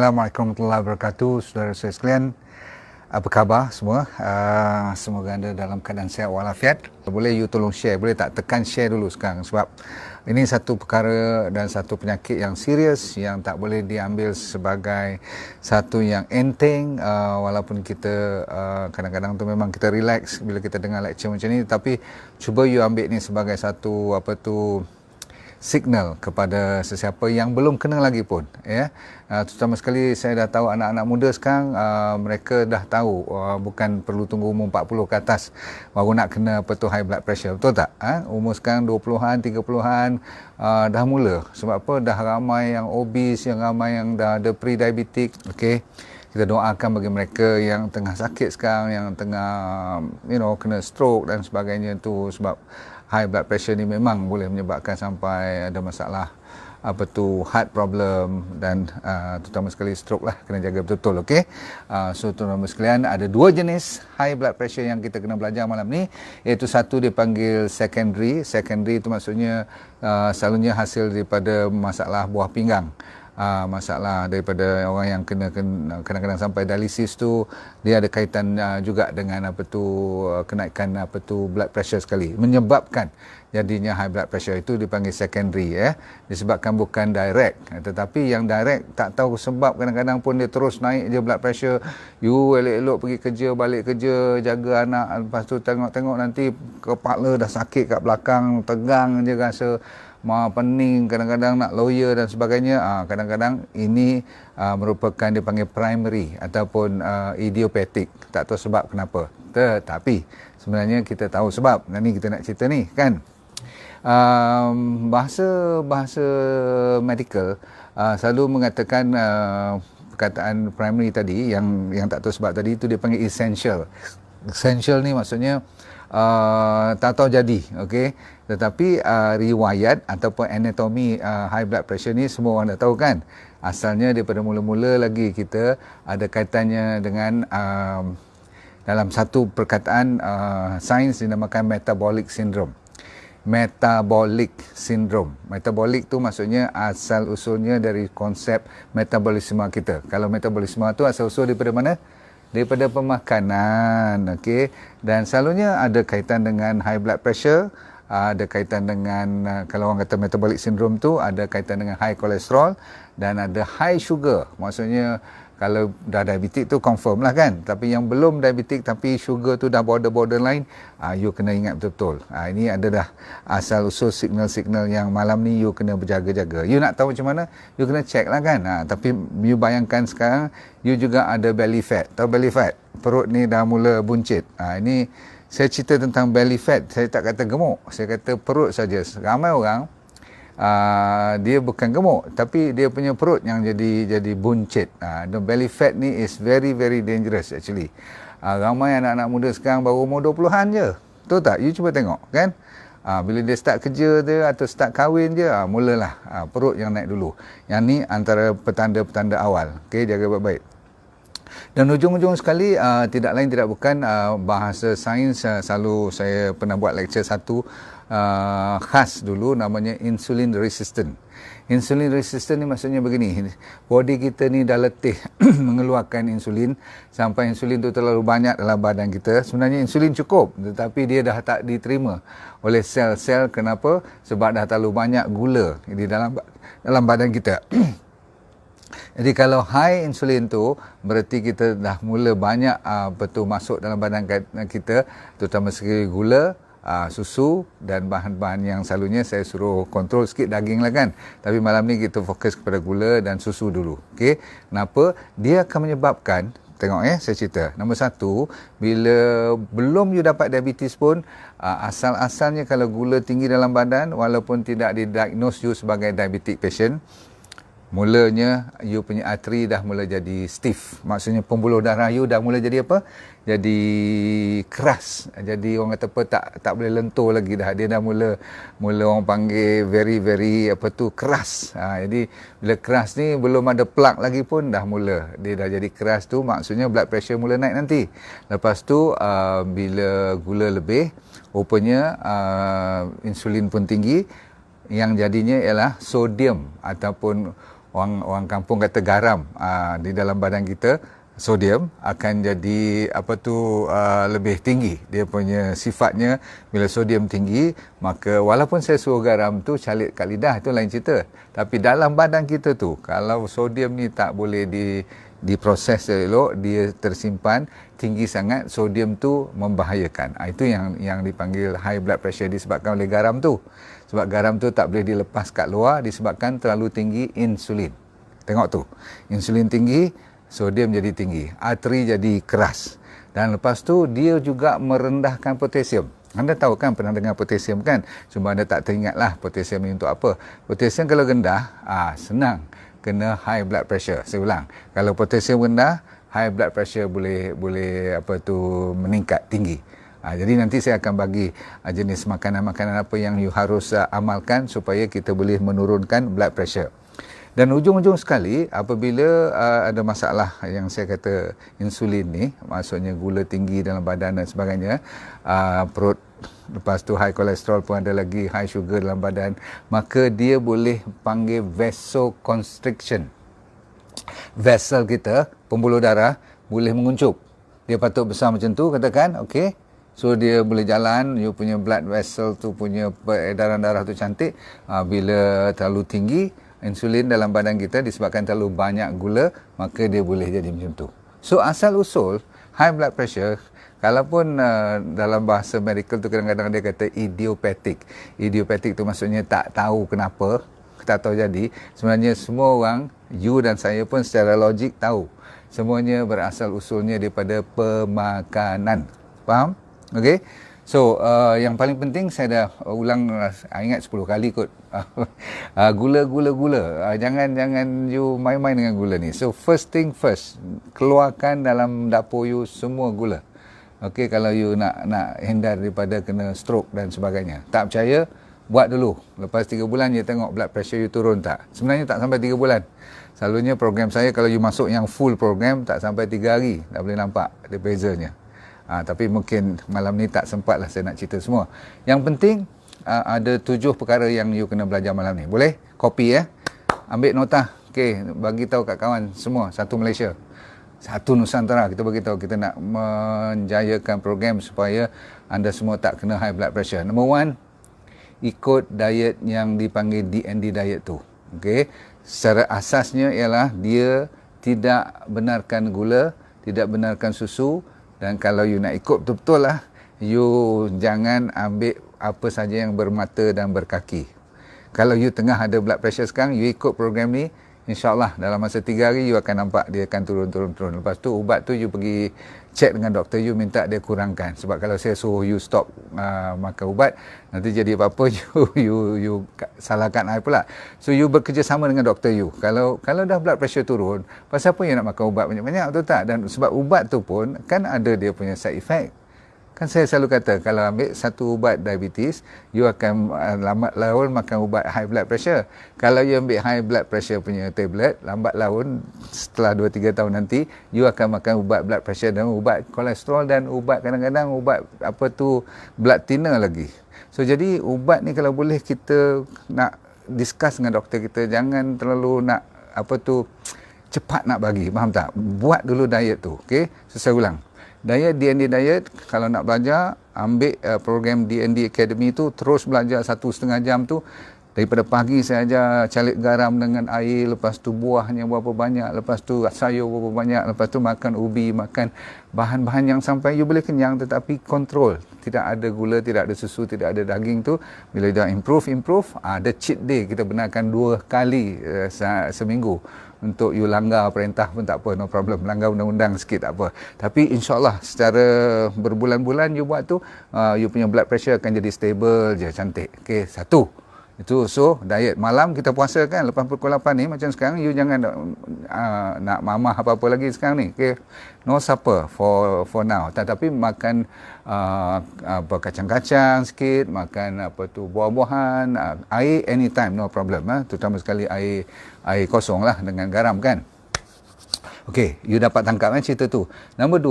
Assalamualaikum warahmatullahi wabarakatuh. Saudara saya sekalian, apa khabar semua? Semoga anda dalam keadaan sihat walafiat. Boleh you tolong share, boleh tak tekan share dulu sekarang, sebab ini satu perkara dan satu penyakit yang serius yang tak boleh diambil sebagai satu yang enteng. Walaupun kita kadang-kadang tu memang kita relax bila kita dengar lecture macam ni, tapi cuba you ambil ni sebagai satu signal kepada sesiapa yang belum kena lagi pun, ya. Terutama sekali saya dah tahu anak-anak muda sekarang, mereka dah tahu bukan perlu tunggu umur 40 ke atas baru nak kena high blood pressure, betul tak? Umur sekarang 20-an, 30-an dah mula. Sebab apa? Dah ramai yang obese, yang ramai yang dah ada pre-diabetic. Okey, kita doakan bagi mereka yang tengah sakit sekarang, yang tengah kena stroke dan sebagainya tu, sebab high blood pressure ni memang boleh menyebabkan sampai ada masalah heart problem dan terutama sekali stroke lah. Kena jaga betul-betul, okey. So tuan-tuan sekalian, ada dua jenis high blood pressure yang kita kena belajar malam ni, iaitu satu dipanggil secondary. Secondary itu maksudnya selalunya hasil daripada masalah buah pinggang. Masalah daripada orang yang kena kadang-kadang sampai dialisis tu, dia ada kaitan juga dengan kenaikan blood pressure sekali, menyebabkan jadinya high blood pressure. Itu dipanggil secondary, disebabkan bukan direct. Tetapi yang direct tak tahu sebab, kadang-kadang pun dia terus naik je blood pressure. You elok-elok pergi kerja, balik kerja, jaga anak, lepas tu tengok-tengok nanti kepala dah sakit kat belakang, tegang je rasa, pening, kadang-kadang nak lawyer dan sebagainya. Kadang-kadang ini merupakan dipanggil primary ataupun idiopathic. Tak tahu sebab kenapa. Tetapi sebenarnya kita tahu sebab. Nah, ni kita nak cerita ni kan. Bahasa medical selalu mengatakan perkataan primary tadi, yang tak tahu sebab tadi, itu dia panggil essential. Essential ni maksudnya tak tahu jadi, okey. Tetapi riwayat ataupun anatomi high blood pressure ni semua orang dah tahu kan. Asalnya daripada mula-mula lagi kita ada kaitannya dengan dalam satu perkataan sains dinamakan metabolic syndrome. Metabolic syndrome. Metabolic tu maksudnya asal usulnya dari konsep metabolisme kita. Kalau metabolisme tu asal usul daripada mana? Daripada pemakanan, okey. Dan selalunya ada kaitan dengan high blood pressure, ada kaitan dengan kalau orang kata metabolic syndrome tu ada kaitan dengan high kolesterol dan ada high sugar. Maksudnya kalau dah diabetik tu confirm lah kan. Tapi yang belum diabetik tapi sugar tu dah borderline, you kena ingat betul-betul. Ini ada dah asal usul signal-signal yang malam ni you kena berjaga-jaga. You nak tahu macam mana? You kena check lah kan. Tapi you bayangkan sekarang you juga ada belly fat. Tahu belly fat? Perut ni dah mula buncit. Ini saya cerita tentang belly fat. Saya tak kata gemuk. Saya kata perut saja. Ramai orang dia bukan gemuk, tapi dia punya perut yang jadi buncit. The belly fat ni is very very dangerous actually. Ramai anak-anak muda sekarang baru umur 20-an je. Betul tak? You cuba tengok kan. Bila dia start kerja dia atau start kahwin je, mulalah perut yang naik dulu. Yang ni antara petanda-petanda awal. Okey, jaga baik-baik. Dan ujung-ujung sekali, tidak lain tidak bukan bahasa sains. Selalu saya pernah buat lecture satu khas dulu, namanya insulin resistant. Insulin resistant ni maksudnya begini, body kita ni dah letih mengeluarkan insulin, sampai insulin tu terlalu banyak dalam badan kita. Sebenarnya insulin cukup, tetapi dia dah tak diterima oleh sel-sel. Kenapa? Sebab dah terlalu banyak gula di dalam badan kita. Jadi kalau high insulin tu, berarti kita dah mula banyak masuk dalam badan kita, terutama sekali gula, susu dan bahan-bahan yang selalunya saya suruh kontrol sikit daging lah kan. Tapi malam ni kita fokus kepada gula dan susu dulu. Okey. Kenapa? Dia akan menyebabkan, tengok saya cerita. Nombor satu, bila belum you dapat diabetes pun, asal-asalnya kalau gula tinggi dalam badan, walaupun tidak didiagnose you sebagai diabetic patient, mulanya you punya arteri dah mula jadi stiff. Maksudnya pembuluh darah you dah mula jadi apa? Jadi keras. Jadi orang kata tak boleh lentur lagi dah. Dia dah mula orang panggil very very keras. Jadi bila keras ni belum ada plug lagi pun dah mula. Dia dah jadi keras tu, maksudnya blood pressure mula naik nanti. Lepas tu bila gula lebih, rupanya insulin pun tinggi. Yang jadinya ialah sodium ataupun orang kampung kata garam di dalam badan kita, sodium akan jadi lebih tinggi. Dia punya sifatnya bila sodium tinggi, maka walaupun saya suruh garam tu calit kat lidah, itu lain cerita. Tapi dalam badan kita tu, kalau sodium ni tak boleh diproses elok, dia tersimpan tinggi sangat, sodium tu membahayakan. Itu yang dipanggil high blood pressure, disebabkan oleh garam tu. Sebab garam tu tak boleh dilepas kat luar disebabkan terlalu tinggi insulin. Tengok tu, insulin tinggi, sodium jadi tinggi, arteri jadi keras. Dan lepas tu dia juga merendahkan potasium. Anda tahu kan, pernah dengar potasium kan? Cuma anda tak teringat lah potasium ni untuk apa. Potasium kalau rendah, senang kena high blood pressure. Saya ulang, kalau potasium rendah, high blood pressure boleh meningkat tinggi. Jadi nanti saya akan bagi jenis makanan-makanan apa yang you harus amalkan supaya kita boleh menurunkan blood pressure. Dan ujung-ujung sekali, apabila ada masalah yang saya kata insulin ni, maksudnya gula tinggi dalam badan dan sebagainya, perut, lepas tu high kolesterol pun ada lagi, high sugar dalam badan, maka dia boleh panggil vasoconstriction. Vessel kita, pembuluh darah, boleh menguncup. Dia patut besar macam tu, katakan, okey. So dia boleh jalan, you punya blood vessel tu punya peredaran darah tu cantik. Bila terlalu tinggi insulin dalam badan kita disebabkan terlalu banyak gula, maka dia boleh jadi macam tu. So asal usul high blood pressure, kalaupun dalam bahasa medical tu kadang-kadang dia kata idiopathic. Idiopathic tu maksudnya tak tahu kenapa, tak tahu jadi. Sebenarnya semua orang, you dan saya pun secara logik tahu. Semuanya berasal usulnya daripada pemakanan. Faham? Okey. So, yang paling penting saya dah ulang, ingat 10 kali kot. Gula. Jangan you main-main dengan gula ni. So, first thing first, keluarkan dalam dapur you semua gula. Okey, kalau you nak hindar daripada kena stroke dan sebagainya. Tak percaya, buat dulu. Lepas 3 bulan you tengok blood pressure you turun tak. Sebenarnya tak sampai 3 bulan. Selalunya program saya kalau you masuk yang full program, tak sampai 3 hari dah boleh nampak ada bezanya. Tapi mungkin malam ni tak sempat lah saya nak cerita semua. Yang penting ada 7 perkara yang you kena belajar malam ni. Boleh? Copy ambil nota. Okey, bagi tahu kat kawan semua, satu Malaysia, satu Nusantara. Kita bagi tahu kita nak menjayakan program supaya anda semua tak kena high blood pressure. Number 1, ikut diet yang dipanggil DND diet tu. Okey, secara asasnya ialah dia tidak benarkan gula, tidak benarkan susu. Dan kalau you nak ikut betul-betul lah, you jangan ambil apa saja yang bermata dan berkaki. Kalau you tengah ada blood pressure sekarang, you ikut program ni, insyaAllah dalam masa 3 hari you akan nampak dia akan turun. Lepas tu ubat tu you pergi check dengan doktor you, minta dia kurangkan. Sebab kalau saya suruh you stop makan ubat, nanti jadi apa-apa you salahkan I pula. So you bekerjasama dengan doktor you. Kalau dah blood pressure turun, pasal apa you nak makan ubat banyak-banyak, betul tak? Dan sebab ubat tu pun kan ada dia punya side effect. Kan saya selalu kata, kalau ambil satu ubat diabetes, you akan lambat laun makan ubat high blood pressure. Kalau you ambil high blood pressure punya tablet, lambat laun setelah 2-3 tahun nanti, you akan makan ubat blood pressure dan ubat kolesterol dan ubat kadang-kadang ubat blood thinner lagi. So jadi ubat ni kalau boleh kita nak discuss dengan doktor kita, jangan terlalu nak cepat nak bagi, faham tak? Buat dulu diet tu, okey? So saya ulang. Diet, DND diet, kalau nak belajar, ambil program DND Academy tu, terus belajar 1,5 jam tu. Daripada pagi saya ajar calit garam dengan air, lepas tu buahnya berapa banyak, lepas tu sayur berapa banyak, lepas tu makan ubi, makan bahan-bahan yang sampai you boleh kenyang tetapi kontrol. Tidak ada gula, tidak ada susu, tidak ada daging tu. Bila dah improve, ada cheat day, kita benarkan 2 kali seminggu. Untuk you langgar perintah pun tak apa, no problem. Langgar undang-undang sikit tak apa. Tapi insyaAllah secara berbulan-bulan you buat tu, you punya blood pressure akan jadi stable je, cantik. Okay, 1. Itu so diet. Malam kita puasa kan, lepas pukul 8 ni macam sekarang, you jangan nak mamah apa-apa lagi sekarang ni. Okay, no supper for now. Tetapi makan kacang-kacang sikit, makan buah-buahan, air anytime, no problem. Terutama sekali air kosong lah dengan garam kan. Okey, you dapat tangkap cerita tu. Nombor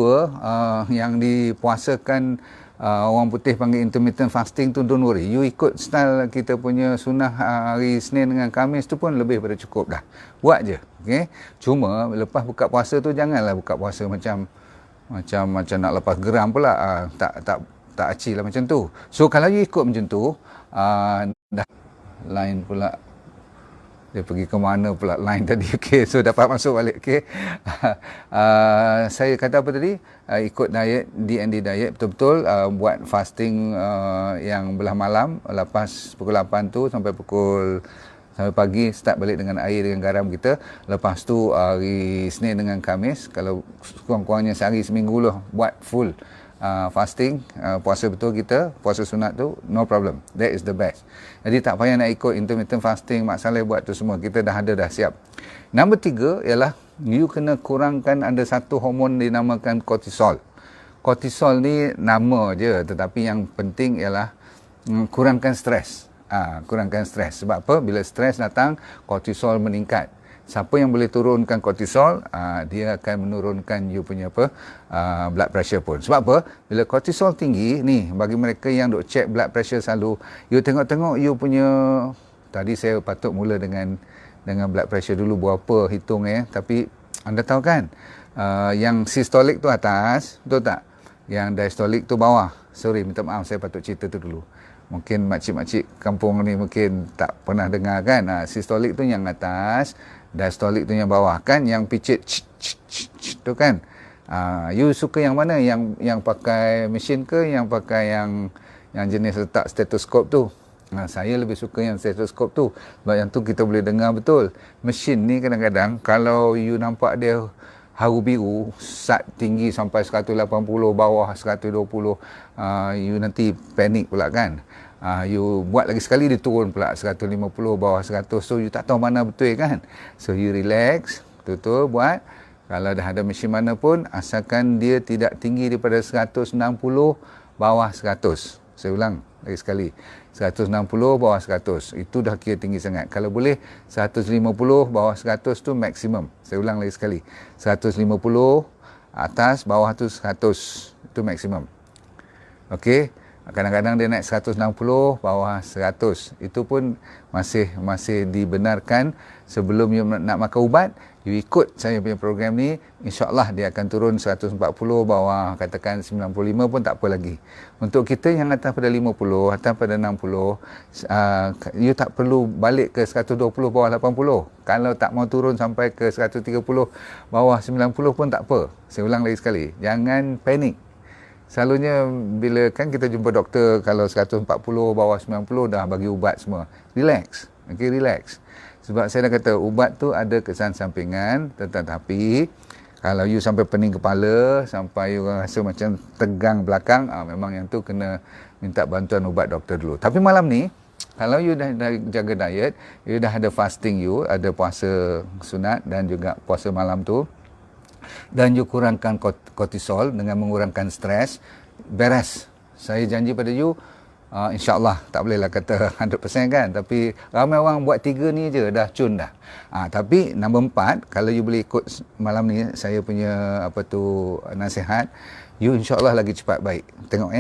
2, yang dipuasakan orang putih panggil intermittent fasting tu, don't worry, you ikut style kita punya sunnah hari Isnin dengan Khamis tu pun lebih pada cukup dah. Buat je, okey. Cuma lepas buka puasa tu janganlah buka puasa macam nak lepas geram pula, tak acil lah macam tu. So kalau you ikut macam tu, dah line pula, dia pergi ke mana pula line tadi. Okey, so dapat masuk balik. Okey. Saya kata apa tadi? Ikut diet, DND diet betul-betul, buat fasting yang belah malam lepas pukul 8 tu sampai pagi, start balik dengan air dengan garam kita. Lepas tu hari Isnin dengan Khamis, kalau kurang-kurangnya sehari seminggu lah buat full fasting, puasa betul kita, puasa sunat tu, no problem. That is the best. Jadi tak payah nak ikut intermittent fasting, Mak Saleh buat tu semua. Kita dah siap. Nombor 3 ialah, you kena kurangkan, ada satu hormon dinamakan kortisol. Kortisol ni nama je, tetapi yang penting ialah kurangkan stres. Kurangkan stres. Sebab apa? Bila stres datang, kortisol meningkat. Siapa yang boleh turunkan kortisol, dia akan menurunkan you punya blood pressure pun. Sebab apa? Bila kortisol tinggi ni, bagi mereka yang duk check blood pressure selalu, you tengok you punya, tadi saya patut mula dengan blood pressure dulu, berapa hitung tapi anda tahu kan, yang systolic tu atas, betul tak? Yang diastolic tu bawah. Sorry, minta maaf, saya patut cerita tu dulu. Mungkin makcik-makcik kampung ni mungkin tak pernah dengar kan. Systolic tu yang atas, diastolic tu yang bawah kan, yang picit tu kan. You suka yang mana? Yang pakai mesin ke, yang pakai yang jenis letak stetoskop tu? Saya lebih suka yang stetoskop tu. Sebab yang tu kita boleh dengar betul. Mesin ni kadang-kadang kalau you nampak dia haru biru, sat tinggi sampai 180, bawah 120, you nanti panik pula kan. You buat lagi sekali, dia turun pula 150, bawah 100, so you tak tahu mana betul kan. So you relax, betul-betul buat. Kalau dah ada mesin mana pun, asalkan dia tidak tinggi daripada 160, bawah 100. Saya ulang lagi sekali, 160 bawah 100, itu dah kira tinggi sangat. Kalau boleh 150 bawah 100 tu maksimum. Saya ulang lagi sekali, 150 atas, bawah tu 100, itu maksimum. Okey. Kadang-kadang dia naik 160, bawah 100. Itu pun masih dibenarkan. Sebelum you nak makan ubat, you ikut saya punya program ni, insya-Allah dia akan turun 140, bawah katakan 95 pun tak apa lagi. Untuk kita yang atas pada 50, atas pada 60, you tak perlu balik ke 120, bawah 80. Kalau tak mau turun sampai ke 130, bawah 90 pun tak apa. Saya ulang lagi sekali, jangan panik. Selalunya bila kan kita jumpa doktor, kalau 140 bawah 90 dah bagi ubat semua. Relax. Okey, relax. Sebab saya dah kata ubat tu ada kesan sampingan, tetapi kalau you sampai pening kepala, sampai you rasa macam tegang belakang, memang yang tu kena minta bantuan ubat doktor dulu. Tapi malam ni, kalau you dah jaga diet, you dah ada fasting, you ada puasa sunat dan juga puasa malam tu, dan you kurangkan kortisol dengan mengurangkan stres, beres. Saya janji pada you, insya-Allah, tak bolehlah kata 100% kan, tapi ramai orang buat 3 ni je dah cun dah. Tapi nombor 4, kalau you boleh ikut malam ni saya punya nasihat, you insya-Allah lagi cepat baik. Tengok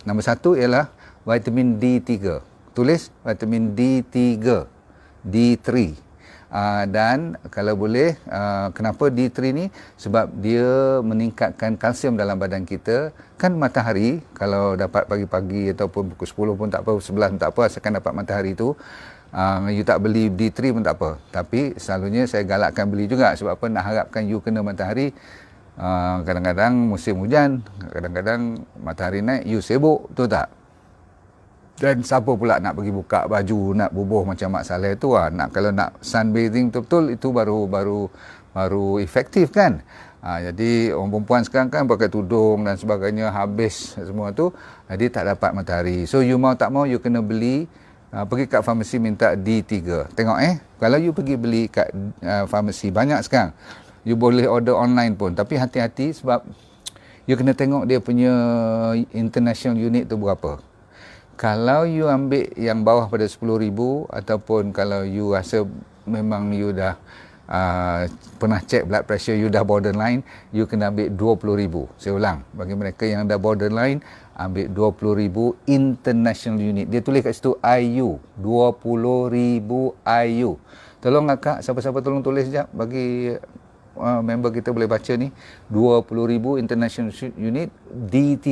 nombor 1 ialah vitamin D3. Tulis vitamin D3, D3. Dan kalau boleh, kenapa D3 ni? Sebab dia meningkatkan kalsium dalam badan kita. Kan matahari, kalau dapat pagi-pagi ataupun pukul 10 pun tak apa, 11 pun tak apa, asalkan dapat matahari tu, you tak beli D3 pun tak apa. Tapi selalunya saya galakkan beli juga. Sebab apa? Nak harapkan you kena matahari. Kadang-kadang musim hujan, kadang-kadang matahari naik, you sibuk, betul tak? Dan siapa pula nak pergi buka baju, nak bubuh macam Mak Saleh tu kalau nak sunbathing betul-betul, itu baru efektif kan. Jadi orang perempuan sekarang kan pakai tudung dan sebagainya, habis semua tu, jadi tak dapat matahari. So you mau tak mau, you kena beli, pergi kat farmasi minta D3. Tengok kalau you pergi beli kat farmasi, banyak sekarang, you boleh order online pun, tapi hati-hati sebab you kena tengok dia punya international unit tu berapa. Kalau you ambil yang bawah pada 10,000, ataupun kalau you rasa memang you dah pernah check blood pressure you dah borderline, you kena ambil 20,000. Saya ulang, bagi mereka yang dah borderline, ambil 20,000 international unit. Dia tulis kat situ IU, 20,000 IU. Tolong akak, siapa-siapa tolong tulis sekejap bagi member kita boleh baca ni. 20,000 international unit D3.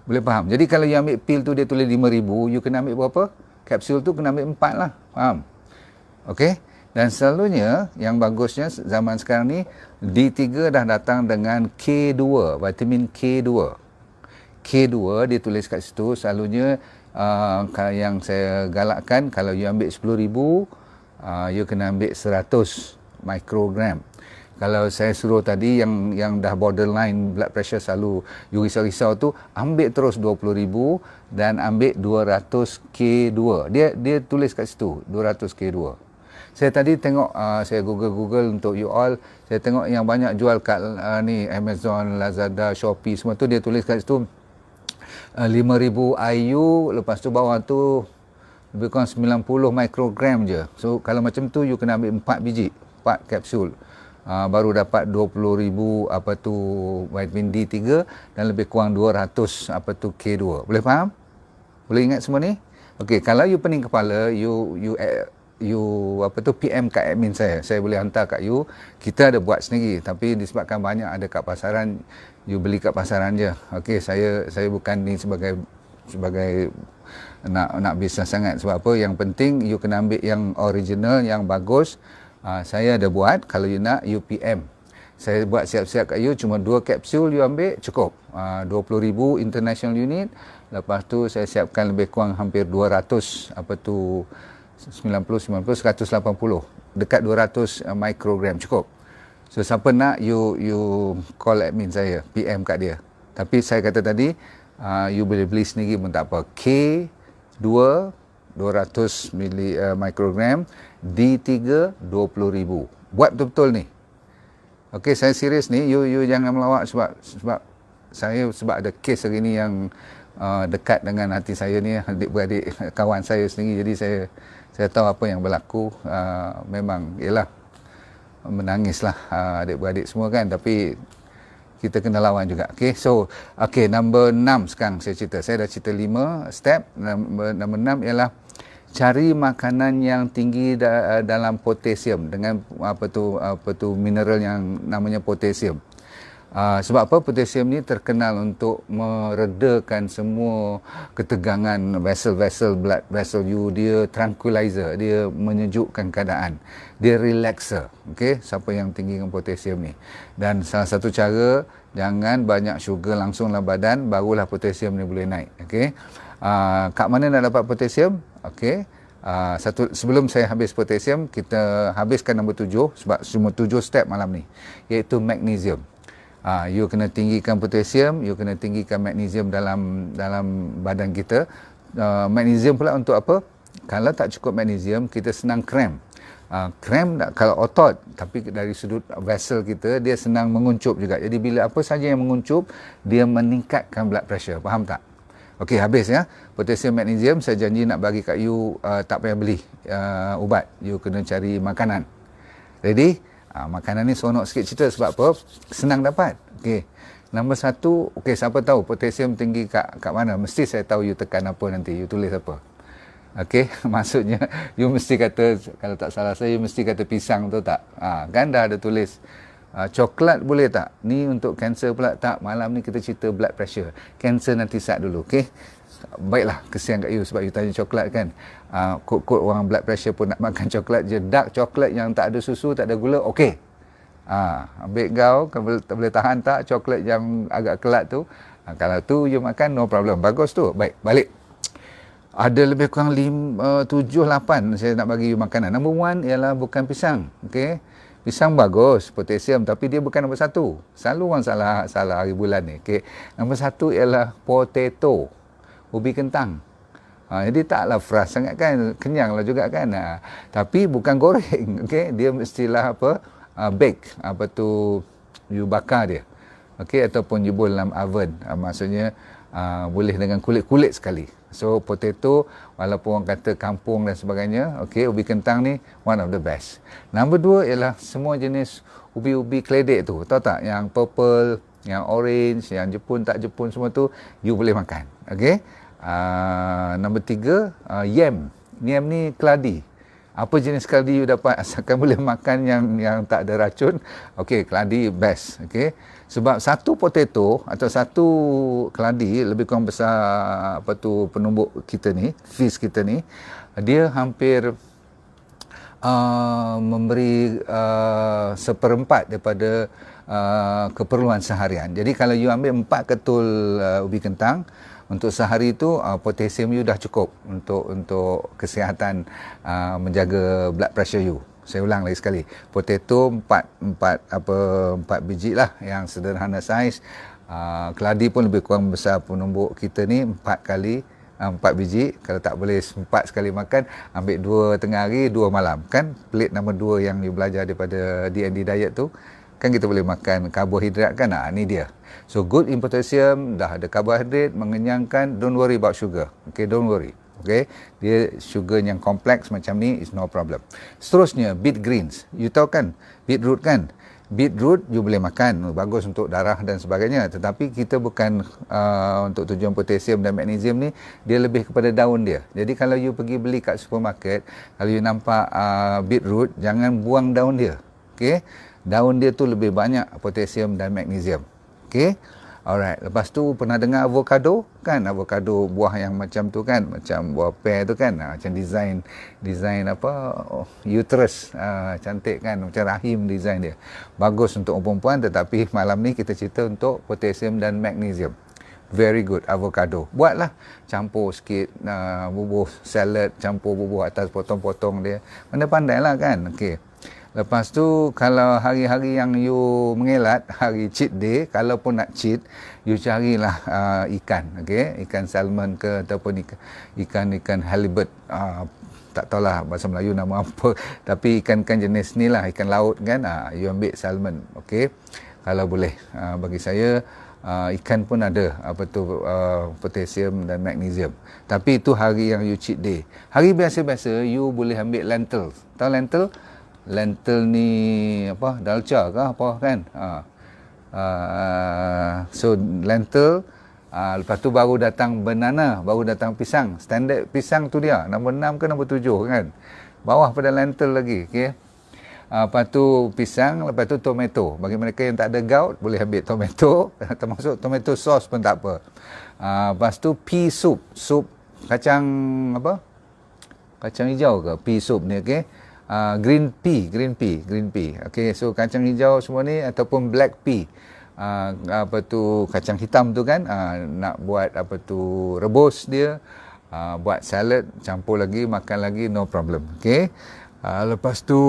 Boleh faham? Jadi kalau you ambil pil tu dia tulis 5,000, you kena ambil berapa? Kapsul tu kena ambil 4 lah. Faham? Okey? Dan selalunya yang bagusnya zaman sekarang ni D3 dah datang dengan K2, vitamin K2. K2 dia tulis kat situ selalunya yang saya galakkan kalau you ambil 10,000 you kena ambil 100 mikrogram. Kalau saya suruh tadi yang dah borderline blood pressure selalu you risau-risau tu, ambil terus 20,000 dan ambil 200 K2. Dia tulis kat situ 200 K2. Saya tadi tengok, saya Google untuk you all, saya tengok yang banyak jual kat ni Amazon, Lazada, Shopee, semua tu dia tulis kat situ 5,000 IU, lepas tu bawah tu lebih kurang 90 mikrogram je. So kalau macam tu you kena ambil 4 biji, 4 kapsul. Baru dapat 20,000 vitamin D3 dan lebih kurang 200 K2. Boleh faham? Boleh ingat semua ni? Okey, kalau you pening kepala, you PM kat admin saya boleh hantar kat you. Kita ada buat sendiri, tapi disebabkan banyak ada kat pasaran, you beli kat pasaran je. Okey, saya bukan ni sebagai nak bisnes sangat. Sebab apa? Yang penting you kena ambil yang original, yang bagus. Saya ada buat, kalau you nak you PM. Saya buat siap-siap kat you, cuma 2 kapsul you ambil cukup. 20,000 international unit. Lepas tu saya siapkan lebih kurang hampir 200 90, 90, 180. Dekat 200 mikrogram cukup. So siapa nak you call admin saya, PM kat dia. Tapi saya kata tadi you boleh beli sendiri pun tak apa. K2 200 mikrogram, D3 20,000. Buat betul-betul ni. Okey, saya serius ni, you jangan melawak sebab ada kes hari ni yang dekat dengan hati saya ni, adik-beradik kawan saya sendiri. Jadi saya tahu apa yang berlaku. Memang ialah menangislah adik-beradik semua kan, tapi kita kena lawan juga. Okey, so number 6 sekarang saya cerita. Saya dah cerita 5 step. Number 6 ialah cari makanan yang tinggi dalam potasium dengan mineral yang namanya potasium. Sebab apa? Potasium ni terkenal untuk meredakan semua ketegangan blood vessel you. Dia tranquilizer, dia menyejukkan keadaan, dia relaxer. Okey, siapa yang tinggi dengan potasium ni. Dan salah satu cara, jangan banyak sugar langsung dalam badan, barulah potasium ni boleh naik. Okey, kat mana nak dapat potasium? Okey, sebelum saya habis potasium, kita habiskan nombor 7 sebab cuma 7 step malam ni, iaitu magnesium. You kena tinggikan potasium, you kena tinggikan magnesium dalam badan kita. Magnesium pula untuk apa? Kalau tak cukup magnesium, kita senang cramp. Cramp kalau otot, tapi dari sudut vessel kita, dia senang menguncup juga. Jadi bila apa saja yang menguncup, dia meningkatkan blood pressure. Faham tak? Okey, habis ya. Potasium, magnesium, saya janji nak bagi kat you, tak payah beli ubat. You kena cari makanan. Ready? Makanan ni seronok sikit cerita sebab apa? Senang dapat. Okey. Nombor 1, okey, siapa tahu potasium tinggi kat mana? Mesti saya tahu you tekan apa nanti. You tulis apa? Okey, maksudnya you mesti kata, kalau tak salah saya, you mesti kata pisang tu tak? Kan dah ada tulis. Coklat boleh tak? Ni untuk kanser pula tak? Malam ni kita cerita blood pressure. Kanser nanti sat dulu, okey? Baiklah, kesian kat you sebab you tanya coklat kan. Kod-kod orang blood pressure pun nak makan coklat je. Dark coklat yang tak ada susu, tak ada gula, okey. Ambil kau, tak boleh tahan tak coklat yang agak kelat tu. Kalau tu you makan, no problem. Bagus tu. Baik, balik. Ada lebih kurang 7, 8 saya nak bagi you makanan. Number 1 ialah bukan pisang. Okey. Pisang bagus, potasium, tapi dia bukan nombor 1. Selalu orang salah hari bulan ni. Okey. Nombor 1 ialah potato. Ubi kentang. Jadi taklah fresh sangat kan, kenyanglah juga kan. Tapi bukan goreng, okey, dia mestilah bake, you bakar dia. Okey, ataupun you buat dalam oven. Maksudnya boleh dengan kulit-kulit sekali. So potato, walaupun orang kata kampung dan sebagainya, okey, ubi kentang ni one of the best. Nombor 2 ialah semua jenis ubi-ubi keledek tu, tahu tak, yang purple, yang orange, yang Jepun tak Jepun, semua tu you boleh makan. Okey. Nombor 3, yam. Yam ni keladi. Apa jenis keladi you dapat, asalkan boleh makan yang tak ada racun, okey, keladi best. Okey. Sebab satu potato atau satu keladi lebih kurang besar penumbuk kita ni, fish kita ni, dia hampir memberi seperempat daripada keperluan seharian. Jadi kalau you ambil 4 ketul ubi kentang, untuk sehari itu potasium you dah cukup untuk kesihatan, menjaga blood pressure you. Saya ulang lagi sekali. Potato 4 biji lah yang sederhana saiz. Keladi pun lebih kurang besar penumbuk kita ni 4 biji. Kalau tak boleh 4 sekali makan, ambil 2 tengah hari, 2 malam. Kan plate nombor 2 yang you belajar daripada D&D diet tu, kan kita boleh makan karbohidrat kan. Ni dia. So good in potassium, dah ada karbohidrat, mengenyangkan, don't worry about sugar. Okay, don't worry. Okay, dia sugar yang kompleks macam ni is no problem. Seterusnya, beet greens. You tahu kan, beetroot kan? Beetroot you boleh makan, bagus untuk darah dan sebagainya. Tetapi kita bukan untuk tujuan potasium dan magnesium ni, dia lebih kepada daun dia. Jadi kalau you pergi beli kat supermarket, kalau you nampak beetroot, jangan buang daun dia. Okay, daun dia tu lebih banyak potasium dan magnesium. Okay. Alright, lepas tu pernah dengar avocado kan? Avocado buah yang macam tu kan, macam buah pear tu kan, macam design uterus, cantik kan, macam rahim design dia. Bagus untuk perempuan, tetapi malam ni kita cerita untuk potassium dan magnesium. Very good avocado. Buatlah, campur sikit bubuh salad, campur bubuh atas potong-potong dia. Pandai-pandailah kan. Okey. Lepas tu kalau hari-hari yang you mengelat, hari cheat day, kalau pun nak cheat, you carilah ikan, okey, ikan salmon ke ataupun ikan halibut. Tak tahulah bahasa Melayu nama apa, tapi ikan-ikan jenis ni lah, ikan laut kan, you ambil salmon, okey. Kalau boleh, bagi saya ikan pun ada potasium dan magnesium. Tapi itu hari yang you cheat day. Hari biasa-biasa you boleh ambil lentil. Tahu lentil? Lentil ni dalca ke apa kan? So lentil, lepas tu baru datang banana, baru datang pisang. Standard pisang tu dia, nombor 6 ke nombor 7 kan? Bawah pada lentil lagi, okey. Lepas tu pisang, lepas tu tomato. Bagi mereka yang tak ada gout, boleh ambil tomato, termasuk tomato sauce pun tak apa. Lepas tu pea soup, kacang kacang hijau ke pea soup ni, okey. Green pea. Okey, so kacang hijau semua ni ataupun black pea. Kacang hitam tu kan, nak buat rebus dia, buat salad, campur lagi, makan lagi, no problem. Okey. Lepas tu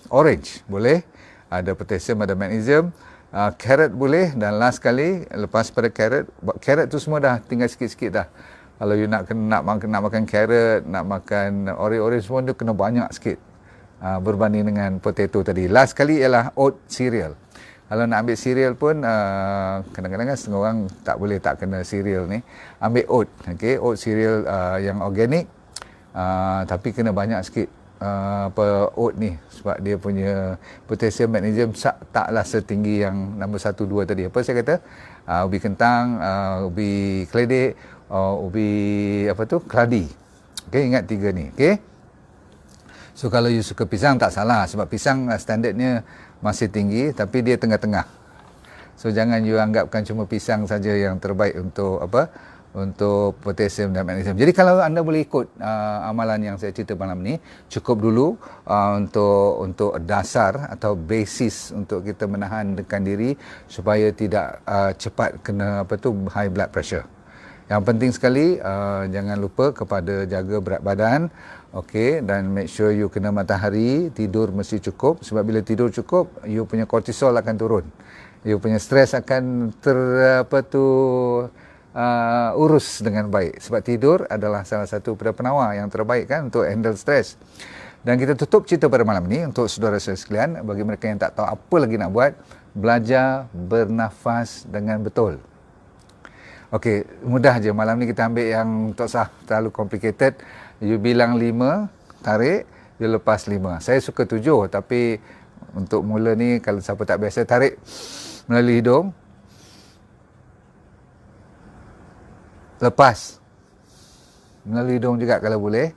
orange boleh, ada potassium, ada magnesium. Carrot boleh, dan last kali lepas pada carrot tu semua dah tinggal sikit-sikit dah. Kalau you nak makan carrot, nak makan orange semua, dia kena banyak sikit berbanding dengan potato tadi. Last kali ialah oat cereal. Kalau nak ambil cereal pun, kadang-kadang setengah orang tak kena cereal ni. Ambil oat, okay? Oat cereal yang organik, tapi kena banyak sikit oat ni, sebab dia punya potassium magnesium taklah setinggi yang nombor 1, 2 tadi. Apa saya kata? Ubi kentang, ubi keledek, ubi keladi. Okey, ingat 3 ni. Okey. So kalau you suka pisang tak salah, sebab pisang standardnya masih tinggi, tapi dia tengah-tengah. So jangan you anggapkan cuma pisang saja yang terbaik untuk untuk potasium dan magnesium. Jadi kalau anda boleh ikut amalan yang saya cerita malam ni, cukup dulu untuk dasar atau basis untuk kita menahankan diri supaya tidak cepat kena high blood pressure. Yang penting sekali, jangan lupa kepada jaga berat badan, okey, dan make sure you kena matahari, tidur mesti cukup, sebab bila tidur cukup, you punya kortisol akan turun. You punya stres akan urus dengan baik, sebab tidur adalah salah satu penawar yang terbaik kan untuk handle stres. Dan kita tutup cerita pada malam ni untuk saudara-saudara sekalian, bagi mereka yang tak tahu apa lagi nak buat, belajar bernafas dengan betul. Okey, mudah je. Malam ni kita ambil yang tak usah terlalu complicated. You bilang 5, tarik, you lepas 5. Saya suka 7, tapi untuk mula ni kalau siapa tak biasa, tarik melalui hidung. Lepas melalui hidung juga kalau boleh.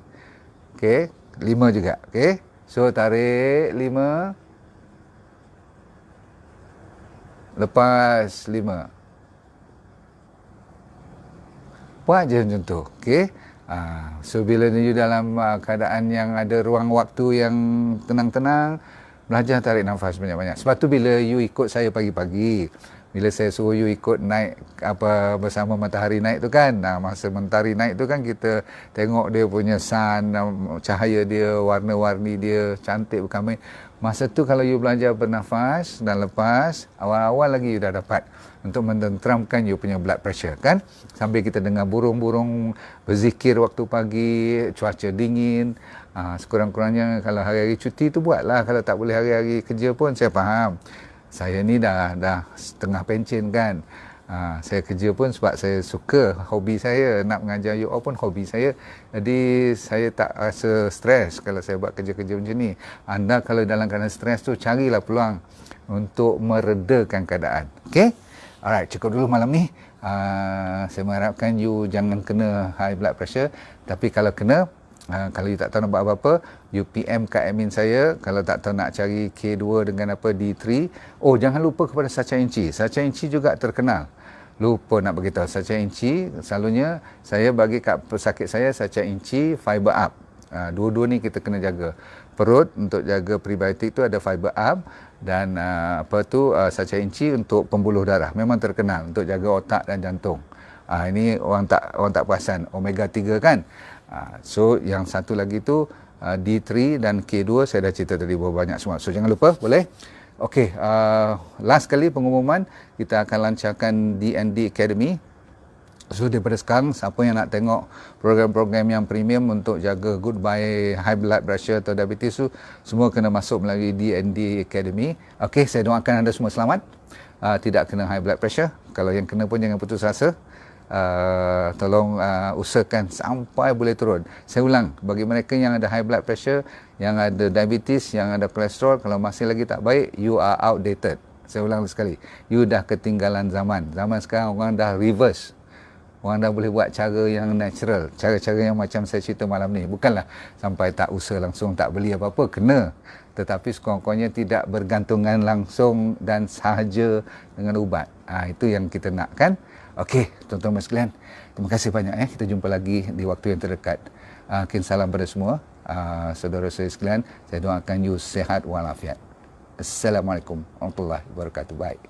Okey, 5 juga. Okey. So tarik 5. Lepas 5. Buat je macam tu. Okey. So bila you dalam keadaan yang ada ruang waktu yang tenang-tenang, belajar tarik nafas banyak-banyak. Sebab tu bila you ikut saya pagi-pagi, bila saya suruh you ikut naik bersama matahari naik tu kan, masa matahari naik tu kan kita tengok dia punya sun, cahaya dia, warna-warni dia, cantik bukan main. Masa tu kalau you belajar bernafas dan lepas, awal-awal lagi you dah dapat untuk menenteramkan you punya blood pressure kan. Sambil kita dengar burung-burung berzikir waktu pagi, cuaca dingin. Sekurang-kurangnya kalau hari-hari cuti tu buatlah. Kalau tak boleh hari-hari kerja pun saya faham. Saya ni dah setengah pencen kan. Saya kerja pun sebab saya suka, hobi saya nak mengajar you all pun hobi saya. Jadi saya tak rasa stres kalau saya buat kerja-kerja macam ni. Anda kalau dalam keadaan stres tu, carilah peluang untuk meredakan keadaan. Okey? Alright, cukup dulu malam ni. Saya mengharapkan you jangan kena high blood pressure. Tapi kalau kena, kalau you tak tahu nak buat apa-apa, you PM kat admin saya. Kalau tak tahu nak cari K2 dengan apa, D3. Oh, jangan lupa kepada Sacha Inci. Sacha Inci juga terkenal. Lupa nak beritahu. Sacha Inci, selalunya saya bagi kat pesakit saya Sacha Inci Fiber Up. Dua-dua ni kita kena jaga. Perut untuk jaga prebiotik tu ada Fiber Up. Dan Sacha Inci untuk pembuluh darah. Memang terkenal untuk jaga otak dan jantung. Ini orang tak perasan. Omega 3 kan. So yang satu lagi tu D3 dan K2 saya dah cerita tadi banyak semua. So jangan lupa, boleh? Okey, last kali pengumuman, kita akan lancarkan D&D Academy. So daripada sekarang, siapa yang nak tengok program-program yang premium untuk jaga goodbye high blood pressure atau diabetes tu, semua kena masuk melalui D&D Academy. Okey, saya doakan anda semua selamat. Tidak kena high blood pressure. Kalau yang kena pun jangan putus asa. Tolong usahakan sampai boleh turun. Saya ulang, bagi mereka yang ada high blood pressure, yang ada diabetes, yang ada kolesterol, kalau masih lagi tak baik, you are outdated. Saya ulang sekali, you dah ketinggalan zaman. Zaman sekarang orang dah reverse. Orang dah boleh buat cara yang natural, cara-cara yang macam saya cerita malam ni. Bukanlah sampai tak usaha langsung, tak beli apa-apa, kena. Tetapi sekurang-kurangnya tidak bergantungan langsung dan sahaja dengan ubat. Itu yang kita nak kan. Okey, tuan-tuan dan sekalian, terima kasih banyak. Kita jumpa lagi di waktu yang terdekat. Salam pada semua. Saudara saya sekalian, saya doakan you sihat walafiat. Assalamualaikum warahmatullahi wabarakatuh. Baik.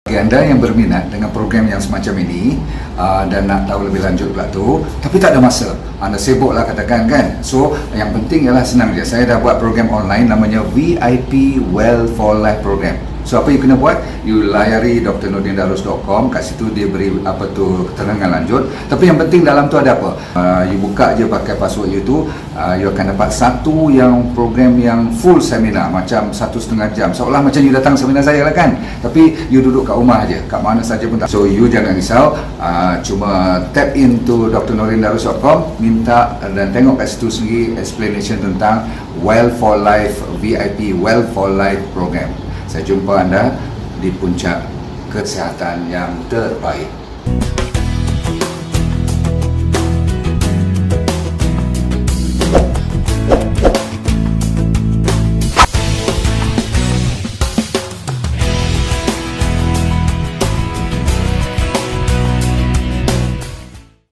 Bagi anda yang berminat dengan program yang semacam ini dan nak tahu lebih lanjut pula tu, tapi tak ada masa, anda sibuk lah katakan kan. So yang penting ialah senang je, saya dah buat program online namanya VIP Well for Life Program. So apa you kena buat, you layari drnordindarus.com, kat situ dia beri keterangan lanjut. Tapi yang penting dalam tu ada apa, you buka je pakai password you tu, you akan dapat satu yang program yang full seminar, macam 1,5 jam, seolah macam you datang seminar saya lah kan. Tapi you duduk kat rumah aja, kat mana saja pun tak. So you jangan risau, cuma tap into drnordindarus.com, minta dan tengok kat situ sendiri explanation tentang Well for Life VIP Well for Life Program. Saya jumpa anda di puncak kesihatan yang terbaik.